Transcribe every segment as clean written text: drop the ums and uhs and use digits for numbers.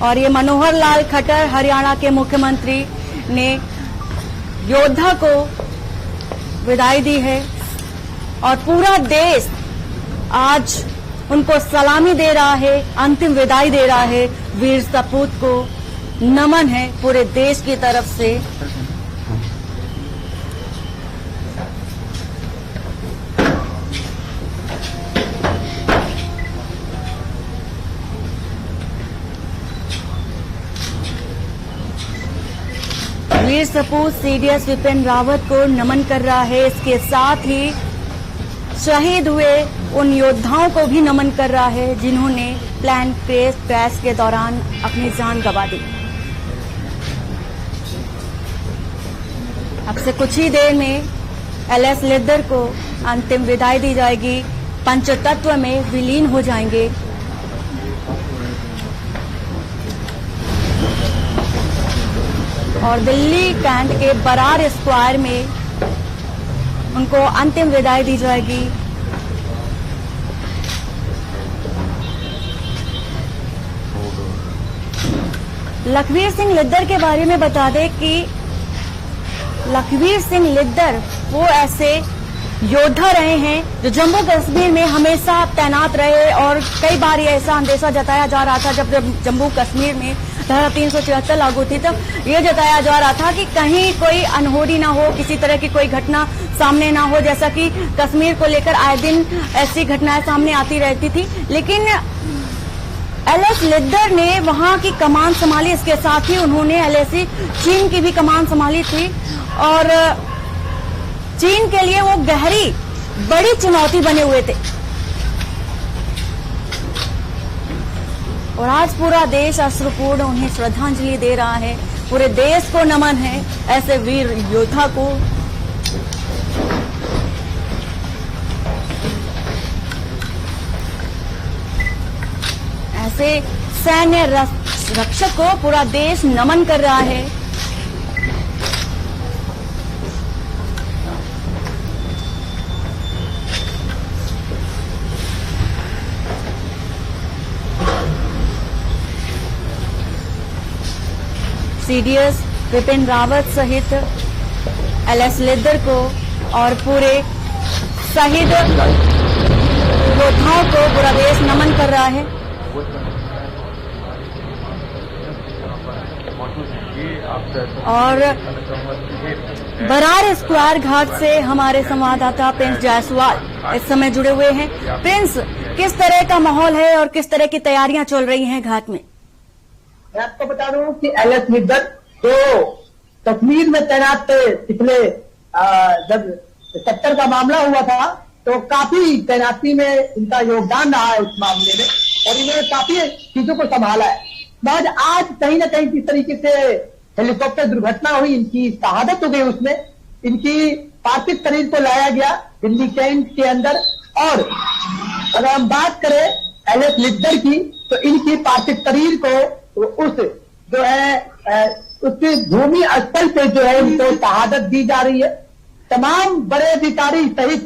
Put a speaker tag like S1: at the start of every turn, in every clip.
S1: और ये मनोहर लाल खट्टर हरियाणा के मुख्यमंत्री ने योद्धा को विदाई दी है और पूरा देश आज उनको सलामी दे रहा है, अंतिम विदाई दे रहा है। वीर सपूत को नमन है पूरे देश की तरफ से। वीर सपूत सीडीएस विपिन रावत को नमन कर रहा है। इसके साथ ही शहीद हुए उन योद्धाओं को भी नमन कर रहा है जिन्होंने प्लेन क्रैश के दौरान अपनी जान गंवा दी। अब से कुछ ही देर में एलएस लिद्दर को अंतिम विदाई दी जाएगी, पंचतत्व में विलीन हो जाएंगे। और दिल्ली कैंट के बरार स्क्वायर में उनको अंतिम विदाई दी जाएगी। लखवीर सिंह लिद्दर के बारे में बता दें कि लखवीर सिंह लिद्दर वो ऐसे योद्धा रहे हैं जो जम्मू कश्मीर में हमेशा तैनात रहे और कई बार ये ऐसा अंदेशा जताया जा रहा था जब जम्मू कश्मीर में धारा 374 लागू थी तब ये जताया जा रहा था कि कहीं कोई अनहोनी ना हो, किसी तरह की कोई घटना सामने ना हो, जैसा कि कश्मीर को लेकर आए दिन ऐसी घटनाएं सामने आती रहती थी। लेकिन एलएस लिद्दर ने वहां की कमान संभाली, इसके साथ ही उन्होंने एलएसी चीन की भी कमान संभाली थी और चीन के लिए वो गहरी बड़ी चुनौती बने हुए थे। और आज पूरा देश अश्रुपूर्ण उन्हें श्रद्धांजलि दे रहा है। पूरे देश को नमन है ऐसे वीर योद्धा को। ऐसे सैन्य रक्षक को पूरा देश नमन कर रहा है। सीडीएस विपिन रावत सहित एलएस लिद्दर को और पूरे शहीद योद्धाओं को पूरा देश नमन कर रहा है। और बरार स्क्वायर घाट से हमारे संवाददाता प्रिंस जायसवाल इस समय जुड़े हुए हैं। प्रिंस, किस तरह का माहौल है और किस तरह की तैयारियां चल रही हैं घाट में?
S2: मैं आपको बता दूं कि एलएस लिद्दर जो कश्मीर में तैनात थे पिछले जब 70 का मामला हुआ था तो काफी तैनाती में इनका योगदान रहा है उस मामले में और इन्होंने काफी चीजों को संभाला है। मगर आज कहीं ना कहीं किस तरीके से हेलीकॉप्टर दुर्घटना हुई, इनकी शहादत हो गई, उसमें इनकी पार्थिव शरीर को लाया गया दिल्ली कैंट के अंदर। और अगर हम बात करें एलएस लिद्दर की तो इनकी पार्थिव शरीर को उस जो है उसकी भूमि स्थल पे जो है उनको शहादत दी जा रही है। तमाम बड़े अधिकारी सहित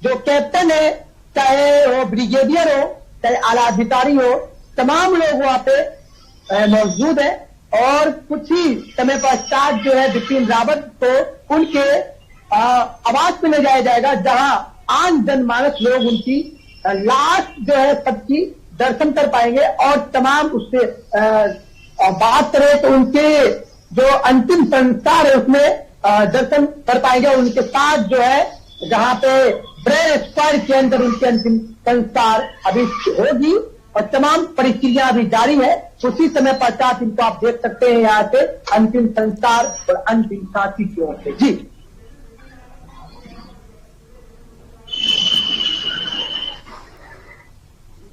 S2: जो कैप्टन है, चाहे वो ब्रिगेडियर हो, चाहे आला अधिकारी हो, तमाम लोग वहां पे मौजूद है। और कुछ ही समय पश्चात जो है विपिन रावत को उनके आवास पे ले जाया जाएगा जहां आम जनमानस लोग उनकी लाश जो है सबकी दर्शन कर पाएंगे। और तमाम उससे बात करें तो उनके जो अंतिम संस्कार है उसमें दर्शन कर पाएंगे। उनके साथ जो है जहां पे ब्रेन स्क्वायर के अंदर उनके अंतिम संस्कार अभी होगी और तमाम प्रक्रिया अभी जारी है। उसी समय पश्चात इनको आप देख सकते हैं यहाँ से अंतिम संस्कार और अंतिम सांसी की ओर से। जी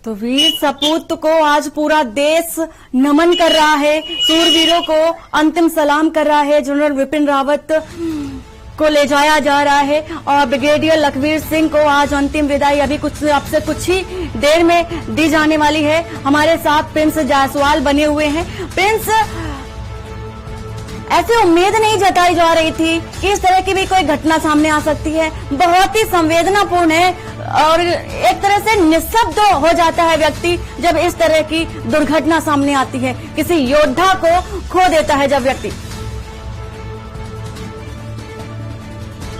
S1: तो वीर सपूत को आज पूरा देश नमन कर रहा है, सूरवीरों को अंतिम सलाम कर रहा है। जनरल विपिन रावत को ले जाया जा रहा है और ब्रिगेडियर लखवीर सिंह को आज अंतिम विदाई अभी अब से कुछ ही देर में दी जाने वाली है। हमारे साथ प्रिंस जायसवाल बने हुए हैं। प्रिंस, ऐसे उम्मीद नहीं जताई जा रही थी कि इस तरह की भी कोई घटना सामने आ सकती है। बहुत ही संवेदनापूर्ण है और एक तरह से निःशब्द हो जाता है व्यक्ति जब इस तरह की दुर्घटना सामने आती है, किसी योद्धा को खो देता है जब व्यक्ति।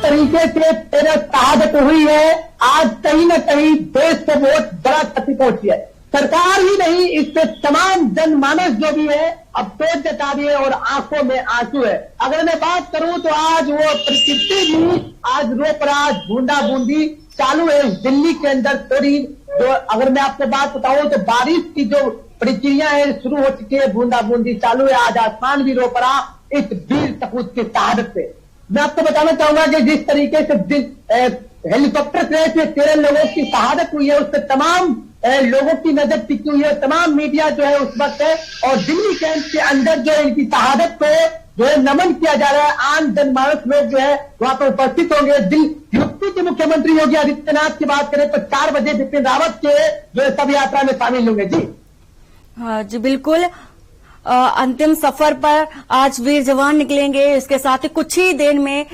S2: तरीके से तेरा शहादत हुई है, आज कहीं न कहीं देश को बहुत बड़ा क्षति पहुंची है। सरकार ही नहीं, इससे तमाम जनमानस जो भी है अफसोस जता रही है और आंखों में आंसू है। अगर मैं बात करूं तो आज वो प्रकृति भी आज रो पड़ा, बूंदा बूंदी चालू है दिल्ली के अंदर। थोड़ी जो अगर मैं आपको बात बताऊं तो बारिश की जो प्रक्रिया है शुरू हो चुकी है, बूंदा बूंदी चालू है। आज आसमान भी रो पड़ा इस वीर सपूत की शहादत पे। मैं आपको बताना चाहूंगा कि जिस तरीके से हेलीकॉप्टर क्रैश में 13 लोगों की शहादत हुई है, उससे तमाम लोगों की नजर टिकी हुई है, तमाम मीडिया जो है उस वक्त है और दिल्ली कैंप के अंदर जो है इनकी शहादत को जो है नमन किया जा रहा है। आम जनमानस लोग जो है वहां पर उपस्थित होंगे। यूपी के मुख्यमंत्री योगी आदित्यनाथ की बात करें तो 4 बजे बिपिन रावत के जो है सब यात्रा में शामिल होंगे। जी
S1: हाँ जी, बिल्कुल। अंतिम सफर पर आज वीर जवान निकलेंगे। इसके साथ ही कुछ ही देर में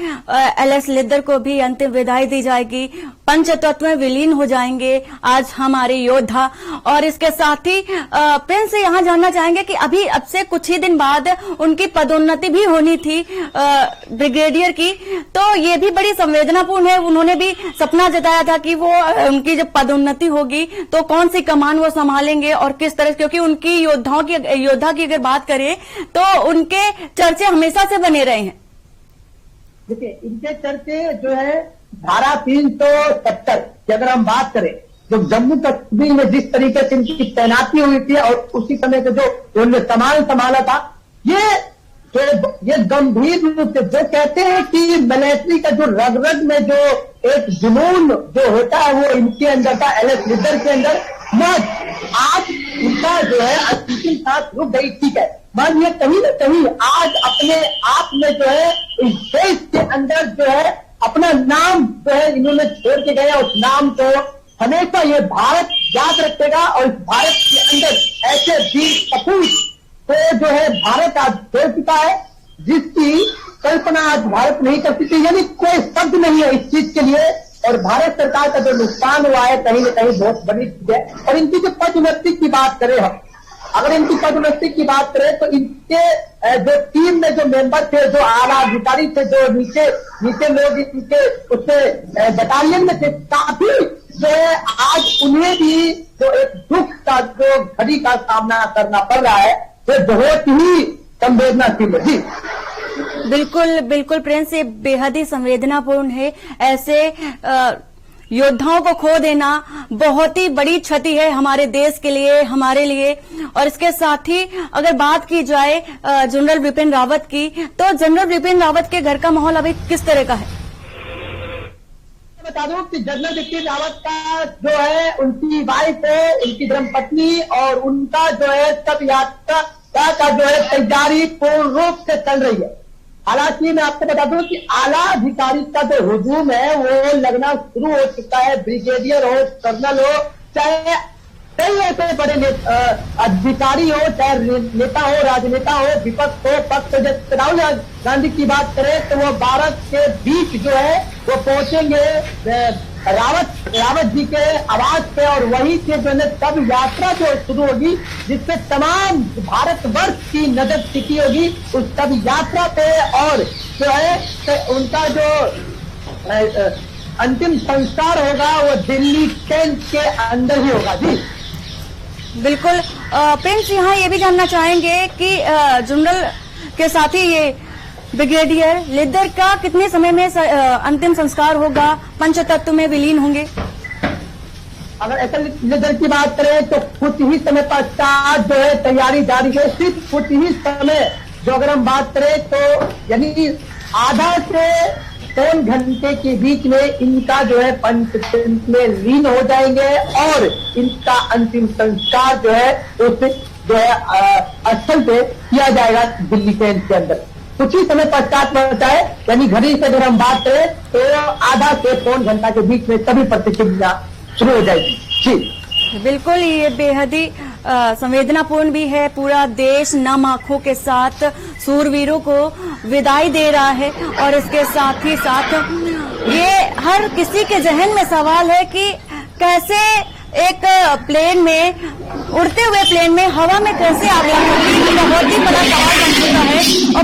S1: एलएस लिद्दर को भी अंतिम विदाई दी जाएगी। पंचतत्व में विलीन हो जाएंगे आज हमारे योद्धा। और इसके साथ ही प्रिंस से यहाँ जानना चाहेंगे कि अभी अब से कुछ ही दिन बाद उनकी पदोन्नति भी होनी थी ब्रिगेडियर की, तो ये भी बड़ी संवेदनापूर्ण है। उन्होंने भी सपना जताया था कि वो उनकी जब पदोन्नति होगी तो कौन सी कमान वो संभालेंगे और किस तरह, क्योंकि उनकी योद्धा की अगर बात करें तो उनके चर्चे हमेशा से बने रहे हैं।
S2: देखिए, इनके चर्चे जो है धारा 370 की अगर हम बात करें, जो जम्मू कश्मीर में जिस तरीके से इनकी तैनाती हुई थी और उसी समय से जो उन्होंने सामान संभाला था, ये गंभीर रूप से जो कहते हैं कि मिलिट्री का जो रग रग में जो एक जुनून जो होता है वो इनके अंदर था, एलएस लिद्दर के अंदर। आज उनका जो है अंतिम सांस रुक गई, ठीक है, मगर ये कहीं न कहीं आज अपने आप में जो है इस देश के अंदर जो है अपना नाम जो है इन्होंने छोड़ के गए। उस नाम को हमेशा ये भारत याद रखेगा और इस भारत के अंदर ऐसे वीर सपूत को जो है भारत आज छोड़ चुका है, जिसकी कल्पना आज भारत नहीं कर सकती। यानी कोई शब्द नहीं है इस चीज के लिए। और भारत सरकार का जो नुकसान हुआ है कहीं न कहीं बहुत बड़ी चीज है। और इनकी जो पदोन्नति की बात करें, हम अगर इनकी पदोन्नति की बात करें तो इनके जो टीम में जो मेंबर थे, जो आला अधिकारी थे, जो नीचे लोग इनके उससे बटालियन में थे, काफी जो है आज उन्हें भी जो एक दुख का जो घड़ी का सामना करना पड़ रहा है, जो बहुत ही संवेदनाशील है। जी
S1: बिल्कुल बिल्कुल प्रिंस, ये बेहद ही संवेदनापूर्ण है। ऐसे योद्धाओं को खो देना बहुत ही बड़ी क्षति है हमारे देश के लिए, हमारे लिए। और इसके साथ ही अगर बात की जाए जनरल बिपिन रावत की, तो जनरल बिपिन रावत के घर का माहौल अभी किस तरह का है?
S2: बता दूं कि जनरल बिपिन रावत का जो है उनकी वाइफ है, उनकी धर्मपत्नी और उनका जो है सब यात्रा का जो है तैयारी पूर्ण रूप से चल रही है। हालांकि मैं आपको बता दूं कि आला अधिकारी का जो हुजूम है वो लगना शुरू हो चुका है। ब्रिगेडियर हो, कर्नल हो, चाहे कई ऐसे बड़े अधिकारी हो, चाहे नेता हो, राजनेता हो, विपक्ष हो, पक्ष हो। जब राहुल गांधी की बात करें तो वो भारत के बीच जो है वो पहुंचेंगे रावत जी के आवास पे और वहीं से जो है तब यात्रा जो शुरू होगी, जिससे तमाम भारतवर्ष की नजर टिकी होगी उस तब यात्रा पे। और जो है उनका जो अंतिम संस्कार होगा वो दिल्ली कैंप के अंदर ही होगा। जी
S1: बिल्कुल। प्रिंस, यहाँ ये भी जानना चाहेंगे कि जनरल के साथ ही ये ब्रिगेडियर लिद्दर का कितने समय में अंतिम संस्कार होगा, पंचतत्व में विलीन होंगे?
S2: अगर ऐसा लिद्दर की बात करें तो कुछ ही समय पश्चात जो है तैयारी जारी है। सिर्फ कुछ ही समय जो अगर हम बात करें तो यानी आधा से 3 घंटे के बीच में इनका जो है पंचतत्व में लीन हो जाएंगे और इनका अंतिम संस्कार जो है उस जो है स्थल पे किया जाएगा दिल्ली कैंप के अंदर। कुछ ही समय पश्चात पहुंचा है, यानी घड़ी से अगर हम बात करें तो आधा से 3 घंटा के बीच में सभी प्रतिक्रिया शुरू हो जाएगी। जी
S1: बिल्कुल, ये बेहद ही संवेदनापूर्ण भी है। पूरा देश नम आंखों के साथ सूरवीरों को विदाई दे रहा है और इसके साथ ही साथ ये हर किसी के जहन में सवाल है कि कैसे एक प्लेन में, उड़ते हुए प्लेन में हवा में कैसे आग लग सकती है, बहुत ही बड़ा सवाल बन चुका है और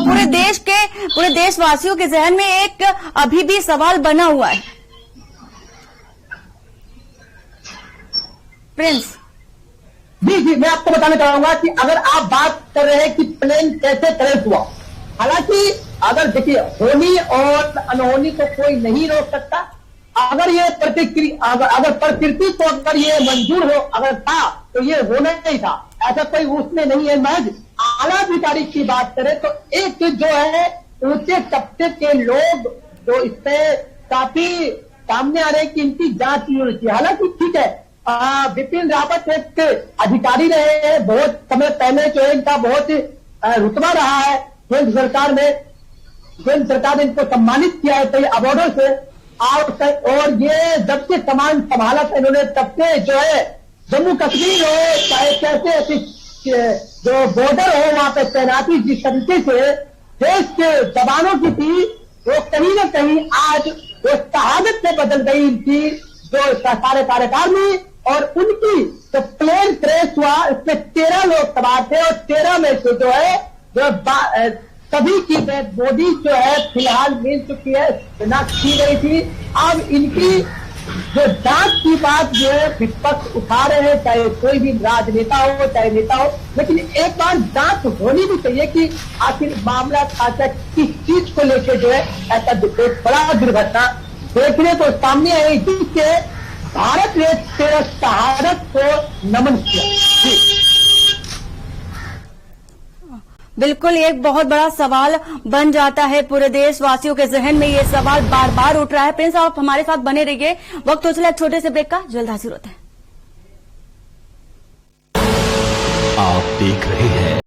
S1: पूरे देशवासियों के जहन में एक अभी भी सवाल बना हुआ है। प्रिंस
S2: जी, मैं आपको बताना चाहूंगा कि अगर आप बात कर रहे हैं कि प्लेन कैसे क्रैश हुआ, हालांकि अगर देखिए, होनी और अनहोनी को कोई नहीं रोक सकता। अगर ये अगर प्रकृति को अगर ये मंजूर हो अगर था तो ये होना ही था, ऐसा कोई उसमें नहीं है। महज आला अधिकारी की बात करें तो एक जो है ऊंचे तबके के लोग जो इससे काफी सामने आ रहे हैं कि इनकी जांच नहीं होनी चाहिए। हालांकि ठीक है, बिपिन रावत एक अधिकारी रहे हैं, बहुत समय पहले जो है इनका बहुत रुतबा रहा है केंद्र सरकार में, केंद्र सरकार ने इनको सम्मानित किया है कई अवार्डों से। और ये जब से कमान संभाला था इन्होंने तब से जो है जम्मू कश्मीर हो चाहे कैसे जो बॉर्डर हो वहां पे तैनाती जिस तरीके से देश के जवानों की थी, वो कहीं न कहीं आज वो शहादत में बदल गई इनकी जो सारे कार्यकाल में। और उनकी जो प्लेन क्रैश हुआ इसमें 13 लोग सवार थे और 13 में से जो है जो सभी की डेड बॉडी जो है फिलहाल मिल चुकी है, शिनाख्त की गई थी। अब इनकी जो जांच की बात जो है विपक्ष उठा रहे हैं, चाहे कोई भी राजनेता हो चाहे नेता हो, लेकिन एक बार जांच होनी भी चाहिए कि आखिर मामला खासा किस चीज को लेकर जो है ऐसा बड़ा दुर्घटना देखने को सामने आई, जिससे भारत ने तेरा शहादत को नमन किया। जी
S1: बिल्कुल, एक बहुत बड़ा सवाल बन जाता है पूरे देशवासियों के जहन में, ये सवाल बार बार उठ रहा है। प्रिंस आप हमारे साथ बने रहिए, वक्त हो चला एक छोटे से ब्रेक का, जल्द हाजिर होते हैं।
S3: आप देख रहे हैं